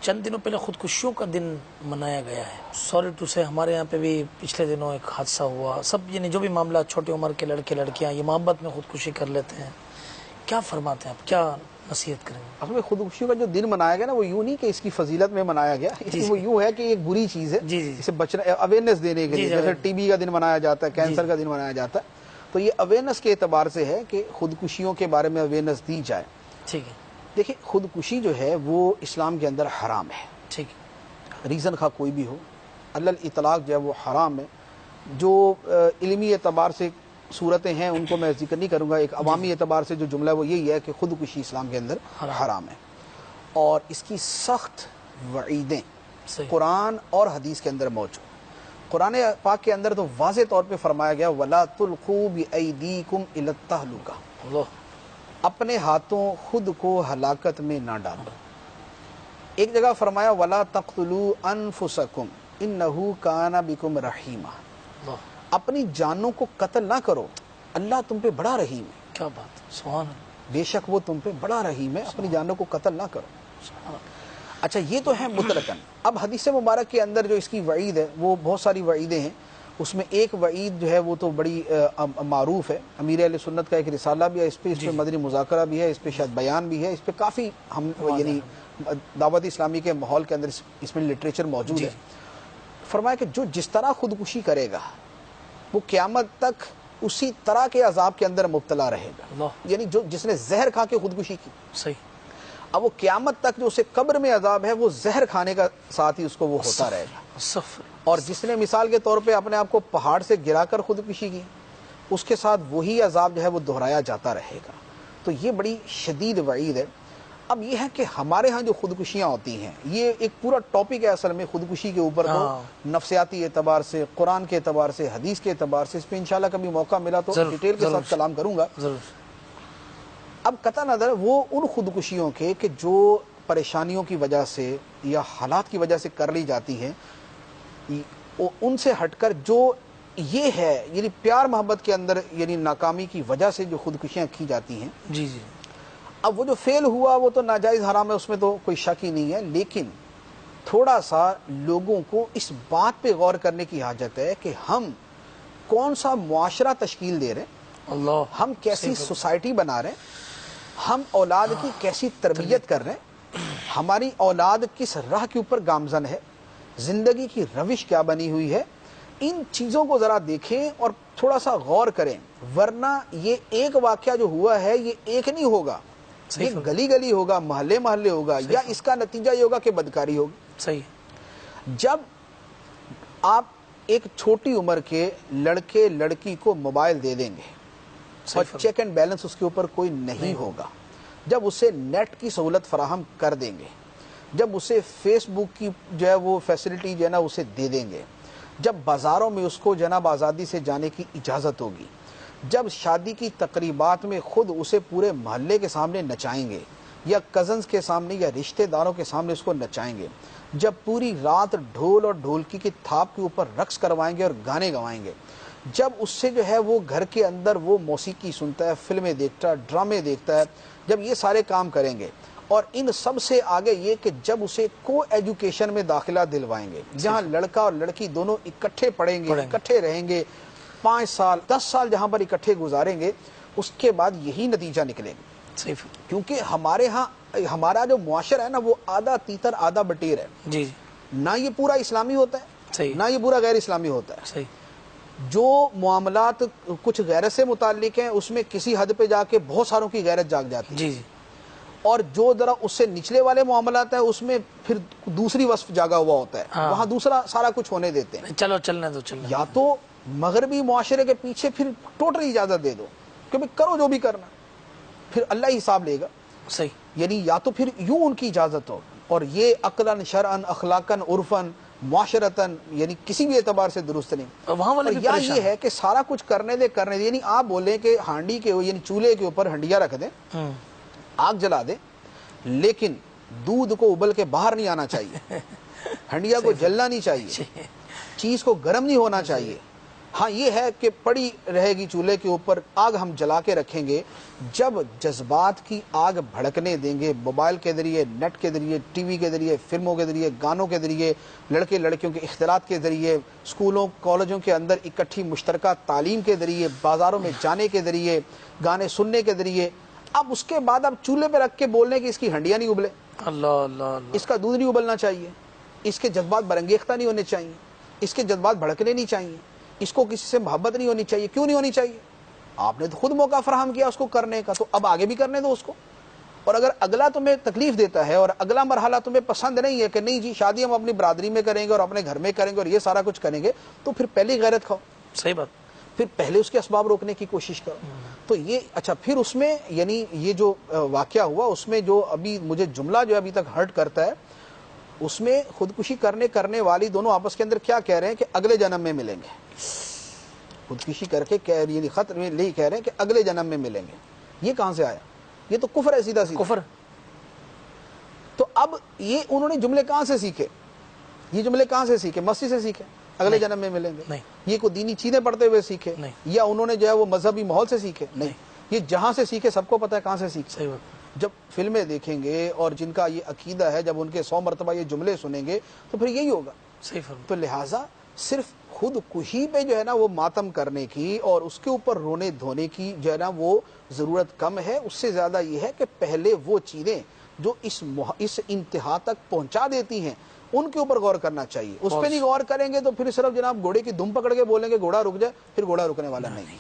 چند دنوں پہلے خودکشیوں کا دن منایا گیا ہے. سوری ٹو سے ہمارے یہاں پہ بھی پچھلے دنوں ایک حادثہ ہوا. سب یعنی جو بھی معاملات چھوٹی عمر کے لڑکے لڑکیاں یہ محبت میں خودکشی کر لیتے ہیں. کیا فرماتے ہیں آپ, کیا نصیحت کریں گے؟ اصل میں خودکشی کا جو دن منایا گیا نا وہ یوں نہیں کہ اس کی فضیلت میں منایا گیا, وہ یوں ہے کہ ایک بری چیز ہے, اسے بچنا اویئرنیس دینے کے لیے, جیسے ٹی بی کا دن منایا جاتا ہے, کینسر کا دن منایا جاتا ہے, تو یہ اویئرنیس کے اعتبار سے ہے کہ خودکشیوں کے بارے میں اویئرنیس دی جائے. ٹھیک ہے. دیکھیں خودکشی جو ہے وہ اسلام کے اندر حرام ہے. ٹھیک ہے. ریزن خواہ کوئی بھی ہو, الاطلاق جو ہے وہ حرام ہے. جو علمی اعتبار سے صورتیں ہیں ان کو میں ذکر نہیں کروں گا, ایک عوامی اعتبار سے جو جملہ ہے وہ یہی ہے کہ خودکشی اسلام کے اندر حرام ہے, اور اس کی سخت وعیدیں قرآن اور حدیث کے اندر موجود. قرآن پاک کے اندر تو واضح طور پہ فرمایا گیا وَلَا تُلْقُوا بِأَيْدِيكُمْ إِلَى التَّهْلُكَةِ, اپنے ہاتھوں خود کو ہلاکت میں نہ ڈالو. ایک جگہ فرمایا وَلَا تَقْتُلُوا أَنفُسَكُمْ إِنَّهُ كَانَ بِكُمْ رَحِيمًا, اپنی جانوں کو قتل نہ کرو, اللہ تم پہ بڑا رحیم ہے. کیا بات, سبحان اللہ, بے شک وہ تم پہ بڑا رحیم ہے, اپنی جانوں کو قتل نہ کرو. اچھا یہ تو ہے مطلقاً. اب حدیث مبارک کے اندر جو اس کی وعید ہے وہ بہت ساری وعیدیں ہیں. اس میں ایک وعید جو ہے وہ تو بڑی معروف ہے, امیر اہل سنت کا ایک رسالہ بھی ہے اس پہ, اس پہ مدنی مذاکرہ بھی ہے, اس پہ شاید بیان بھی ہے, اس پہ کافی ہم یعنی دعوت اسلامی کے ماحول کے اندر اس میں لٹریچر موجود ہے. فرمایا کہ جو جس طرح خودکشی کرے گا وہ قیامت تک اسی طرح کے عذاب کے اندر مبتلا رہے گا. یعنی جو جس نے زہر کھا کے خودکشی کی, صحیح, اب وہ قیامت تک جو اسے قبر میں عذاب ہے وہ زہر کھانے کا ساتھ ہی اس کو وہ ہوتا رہے گا. اور جس نے مثال کے طور پہ اپنے آپ کو پہاڑ سے گرا کر خودکشی کی, اس کے ساتھ وہی عذاب جو ہے وہ دہرایا جاتا رہے گا. تو یہ بڑی شدید وعید ہے. اب یہ ہے کہ ہمارے ہاں جو خودکشیاں ہوتی ہیں یہ ایک پورا ٹاپک ہے اصل میں خودکشی کے اوپر, تو نفسیاتی اعتبار سے, قرآن کے اعتبار سے, حدیث کے اعتبار سے اس پہ انشاءاللہ کبھی موقع ملا تو ڈیٹیل کے ساتھ کلام کروں گا. اب قطع نظر وہ ان خودکشیوں کے کہ جو پریشانیوں کی وجہ سے یا حالات کی وجہ سے کر لی جاتی ہیں, ان سے ہٹ کر جو یہ ہے یعنی پیار محبت کے اندر یعنی ناکامی کی وجہ سے جو خودکشیاں کی جاتی ہیں, جی جی, اب وہ جو فیل ہوا وہ تو ناجائز حرام ہے, اس میں تو کوئی شک ہی نہیں ہے. لیکن تھوڑا سا لوگوں کو اس بات پہ غور کرنے کی حاجت ہے کہ ہم کون سا معاشرہ تشکیل دے رہے ہیں, ہم کیسی سوسائٹی بنا رہے ہیں, ہم اولاد کی کیسی تربیت کر رہے ہیں, ہماری اولاد کس راہ کے اوپر گامزن ہے, زندگی کی روش کیا بنی ہوئی ہے. ان چیزوں کو ذرا دیکھیں اور تھوڑا سا غور کریں, ورنہ یہ ایک واقعہ جو ہوا ہے یہ ایک نہیں ہوگا, یہ گلی گلی ہوگا, محلے محلے ہوگا, یا اس کا نتیجہ یہ ہوگا کہ بدکاری ہوگی. صحیح. جب آپ ایک چھوٹی عمر کے لڑکے لڑکی کو موبائل دے دیں گے اور چیک اینڈ بیلنس اس کے اوپر کوئی نہیں ہوگا, جب اسے نیٹ کی سہولت فراہم کر دیں گے, جب اسے فیس بک کی جو ہے وہ فیسلٹی جو ہے نا اسے دے دیں گے, جب بازاروں میں اس کو جناب آزادی سے جانے کی اجازت ہوگی, جب شادی کی تقریبات میں خود اسے پورے محلے کے سامنے نچائیں گے یا کزنز کے سامنے یا رشتہ داروں کے سامنے اس کو نچائیں گے, جب پوری رات ڈھول اور ڈھولکی کی تھاپ کے اوپر رقص کروائیں گے اور گانے گوائیں گے, جب اس سے جو ہے وہ گھر کے اندر وہ موسیقی سنتا ہے, فلمیں دیکھتا ہے, ڈرامے دیکھتا ہے, جب یہ سارے کام کریں گے, اور ان سب سے آگے یہ کہ جب اسے کو ایجوکیشن میں داخلہ دلوائیں گے جہاں لڑکا اور لڑکی دونوں اکٹھے پڑھیں گے, اکٹھے رہیں گے, 5 سال 10 سال جہاں پر اکٹھے گزاریں گے, اس کے بعد یہی نتیجہ نکلے گا. کیونکہ ہمارے ہاں ہمارا جو معاشرہ ہے نا وہ آدھا تیتر آدھا بٹیر ہے. جی, نہ یہ پورا اسلامی ہوتا ہے, نہ یہ پورا غیر اسلامی ہوتا ہے. جو معاملات کچھ غیرت سے متعلق ہیں اس میں کسی حد پہ جا کے بہت ساروں کی غیرت جاگ جاتی ہے. جی, اور جو ذرا اس سے نچلے والے معاملات ہیں اس میں پھر دوسری وصف جاگا ہوا ہوتا ہے, وہاں دوسرا سارا کچھ ہونے دیتے ہیں. چلو چلنے دو, چلنے. یا تو مغربی معاشرے کے پیچھے پھر ٹوٹلی اجازت دے دو کہ بھئی کرو جو بھی کرنا, پھر اللہ ہی حساب لے گا. صحیح. یعنی یا تو پھر یوں ان کی اجازت ہو, اور یہ عقلاً شرعاً اخلاقاً عرفاً معاشرتاً یعنی کسی بھی اعتبار سے درست نہیں. وہاں والے یا یہ ہے کہ سارا کچھ کرنے دے, یعنی آپ بولیں کہ ہانڈی کے یعنی چولہے کے اوپر ہنڈیا رکھ دیں, آگ جلا دیں, لیکن دودھ کو ابل کے باہر نہیں آنا چاہیے, ہنڈیا کو جلنا نہیں چاہیے, چیز کو گرم نہیں ہونا چاہیے, ہاں یہ ہے کہ پڑی رہے گی چولہے کے اوپر، آگ ہم جلا کے رکھیں گے. جب جذبات کی آگ بھڑکنے دیں گے موبائل کے ذریعے، نیٹ کے ذریعے، ٹی وی کے ذریعے، فلموں کے ذریعے، گانوں کے ذریعے، لڑکے لڑکیوں کے اختلاط کے ذریعے، اسکولوں کالجوں کے اندر اکٹھی مشترکہ تعلیم کے ذریعے، بازاروں میں جانے کے ذریعے، گانے سننے کے ذریعے، اب اس کے بعد اب چولہے پہ رکھ کے بولنے کہ اس کی ہنڈیاں نہیں ابلے، اللہ اللہ اللہ، اس کا دودھ نہیں ابلنا چاہیے، اس کے جذبات برانگیختہ نہیں ہونے چاہیے، اس کے جذبات بھڑکنے نہیں چاہیے، اس کو کسی سے محبت نہیں ہونی چاہیے. کیوں نہیں ہونی چاہیے؟ آپ نے تو خود موقع فراہم کیا اس کو کرنے کا، تو اب آگے بھی کرنے دو اس کو. اور اگر اگلا تمہیں تکلیف دیتا ہے اور اگلا مرحلہ تمہیں پسند نہیں ہے کہ نہیں جی شادی ہم اپنی برادری میں کریں گے اور اپنے گھر میں کریں گے اور یہ سارا کچھ کریں گے، تو پھر پہلے غیرت کھاؤ، صحیح بات. پھر پہلے اس کے اسباب روکنے کی کوشش کرو. تو یہ اچھا، پھر اس میں یعنی یہ جو واقعہ ہوا اس میں جو ابھی مجھے جملہ جو ابھی تک ہرٹ کرتا ہے، اس میں خودکشی کرنے والی دونوں آپس کے اندر کیا کہہ رہے ہیں کہ اگلے جنم میں ملیں گے. خودکشی کر کے یعنی خط میں لے کہہ رہے ہیں کہ اگلے جنم میں ملیں گے. یہ کہاں سے آیا؟ یہ تو کفر ہے، سیدھا سیدھا کفر. تو اب یہ انہوں نے جملے کہاں سے سیکھے؟ یہ جملے کہاں سے سیکھے؟ مسجد سے سیکھے اگلے جنم میں ملیں گے؟ نہیں. یہ کوئی دینی چیزیں پڑھتے ہوئے سیکھے؟ نہیں. یا انہوں نے جو ہے وہ مذہبی ماحول سے سیکھے؟ نہیں. یہ جہاں سے سیکھے سب کو پتہ ہے کہاں سے سیکھے. صحیح بات. جب فلمیں دیکھیں گے اور جن کا یہ عقیدہ ہے، جب ان کے 100 مرتبہ یہ جملے سنیں گے تو پھر یہی ہوگا. صحیح فرمایا. تو لہٰذا صرف خود کشی پہ جو ہے نا وہ ماتم کرنے کی اور اس کے اوپر رونے دھونے کی جو ہے نا وہ ضرورت کم ہے. اس سے زیادہ یہ ہے کہ پہلے وہ چیزیں جو اس انتہا تک پہنچا دیتی ہیں ان کے اوپر غور کرنا چاہیے. اس پہ نہیں غور کریں گے تو پھر صرف جناب گھوڑے کی دم پکڑ کے بولیں گے گھوڑا رک جائے، پھر گھوڑا رکنے والا نہیں.